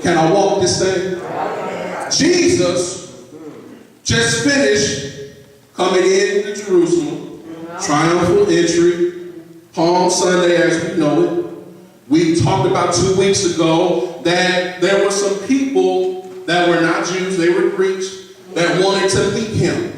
Can I walk this thing? Jesus just finished coming into Jerusalem, triumphal entry, Palm Sunday as we know it. We talked about 2 weeks ago that there were some people that were not Jews, they were Greeks, that wanted to meet him.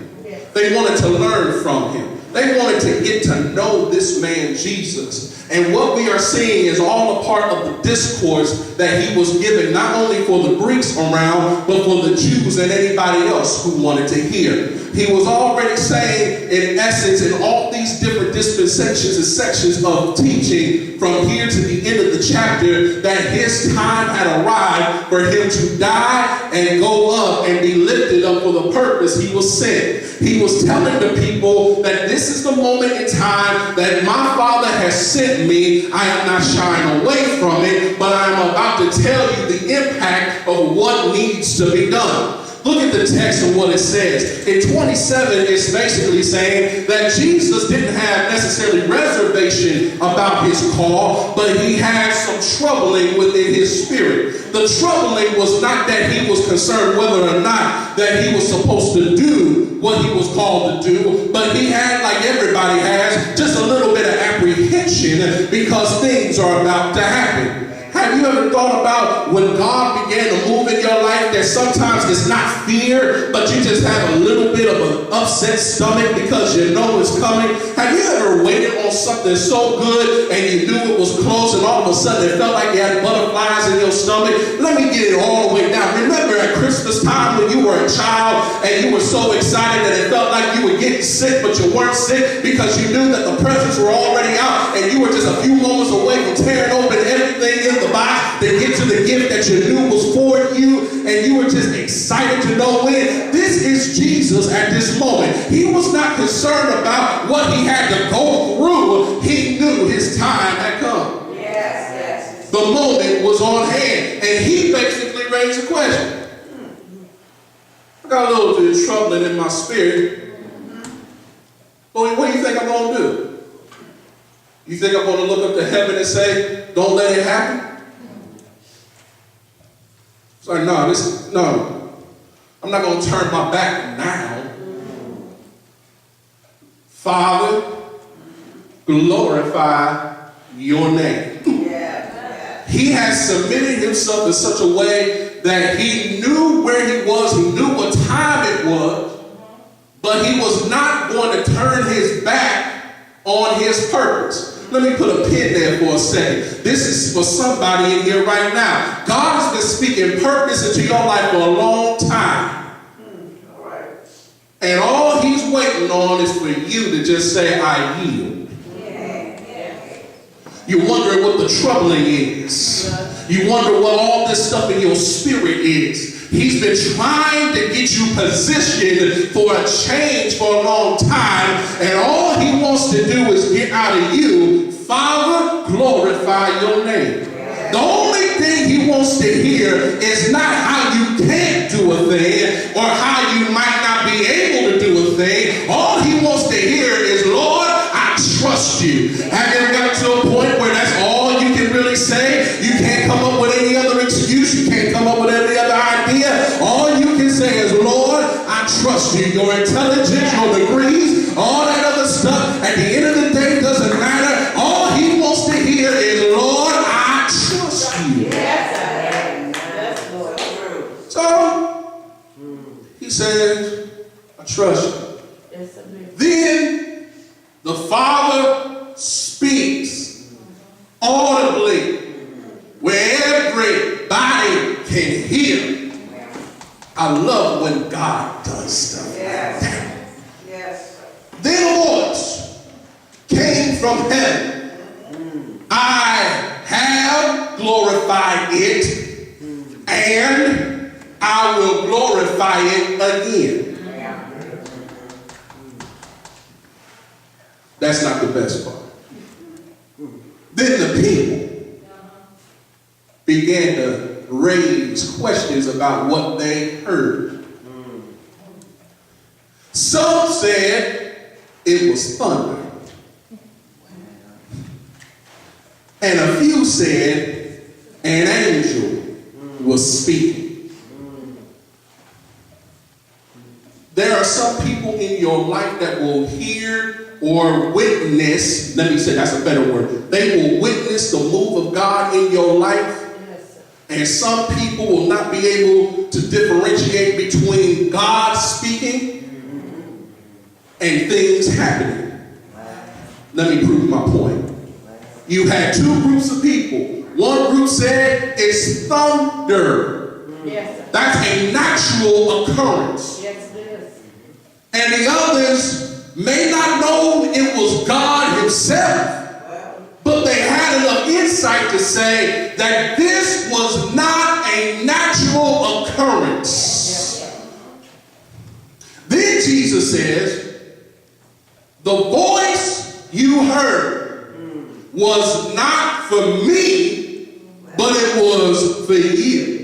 They wanted to learn from him. They wanted to get to know this man Jesus. And what we are seeing is all a part of the discourse that he was given, not only for the Greeks around, but for the Jews and anybody else who wanted to hear. He was already saying, in essence, in all these different dispensations and sections of teaching, from here to the end of the chapter, that his time had arrived for him to die and go up and be lifted up for the purpose he was sent. He was telling the people that this is the moment in time that my Father has sent me. I am not shying away from it, but I am about to tell you the impact of what needs to be done. Look at the text and what it says. In 27, it's basically saying that Jesus didn't have necessarily reservation about his call, but he had some troubling within his spirit. The troubling was not that he was concerned whether or not that he was supposed to do what he was called to do, but he had, like everybody has, just a little bit of apprehension because things are about to happen. Have you ever thought about when God began to move in your life that sometimes it's not fear, but you just have a little bit of an upset stomach because you know it's coming? Have you ever waited on something so good and you knew it was close and all of a sudden it felt like you had butterflies in your stomach? Let me get it all the way down. Remember at Christmas time when you were a child and you were so excited that it felt like you were getting sick, but you weren't sick because you knew that the presents were already out and you were just a few moments away from tearing open everything in the box to get to the gift that you knew was for you, and you were just excited to know when. This is Jesus at this moment. He was not concerned about what he had to go through. He knew his time had come. Yes. The moment was on hand, and he basically raised a question. I got a little bit of troubling in my spirit. But what do you think I'm going to do? You think I'm going to look up to heaven and say, don't let it happen? It's like, no. I'm not going to turn my back now. Father, glorify your name. He has submitted himself in such a way that he knew where he was, he knew what time it was, but he was not going to turn his back on his purpose. Let me put a pin there for a second. This is for somebody in here right now. God has been speaking purpose into your life for a long time. All right. And all he's waiting on is for you to just say, I yield. You're wondering what the troubling is. You wonder what all this stuff in your spirit is. He's been trying to get you positioned for a change for a long time, and all he wants to do is get out of you, Father, glorify your name. The only thing he wants to hear is not how you can't do a thing or how you might not be able to do a thing. All he wants to hear is, Lord, I trust you. Have you ever gotten to a point where that's all you can really say? You can't come up with any other excuse. You can't come up with any other idea. All you can say is, Lord, I trust you. Your intelligence, your degrees, all that other stuff, at the end of the day, doesn't matter. All he wants to hear is, Lord, I trust you. Yes, Lord. So, he says, I trust you. Then the Father speaks audibly where everybody can hear. I love when God does stuff like that. Yes. Then a voice came from heaven. I have glorified it, and I will glorify it again. That's not the best part. Then the people began to raise questions about what they heard. Some said it was thunder. And a few said an angel. was speaking. There are some people in your life that will hear or witness, let me say that's a better word, they will witness the move of God in your life. And some people will not be able to differentiate between God speaking and things happening. Let me prove my point. You had two groups of people. One group said it's thunder. Yes, sir. That's a natural occurrence. Yes, it is. And the others may not know it was God himself, but they had enough insight to say that this was not a natural occurrence. Then Jesus says, the voice you heard was not for me, but it was for you.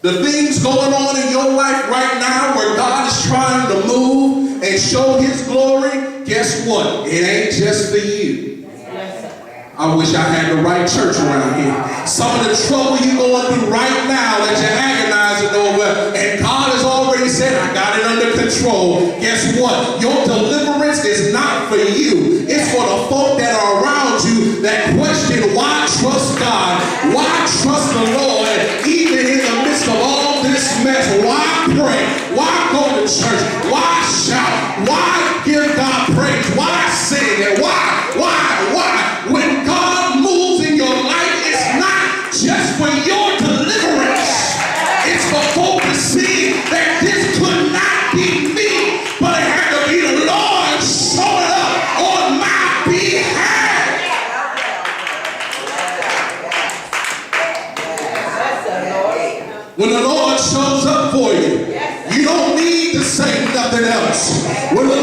The things going on in your life right now where God is trying to move and show his glory, guess what? It ain't just for you. I wish I had the right church around here. Some of the trouble you're going through right now that you're agonizing over, and God has already said, I got it under control. Guess what? Your deliverance is not for you. It's for the folk that are around you that question, why trust God? Why trust the Lord? Even in the midst of all this mess, why pray? Why go to church? Why shout? Why give God praise? Why sing? And why? When God moves in your life, it's not just for your deliverance. It's for folk to see that this could not be me, but it had to be the Lord showing up on my behalf. When the Lord shows up for you, you don't need to say nothing else. When the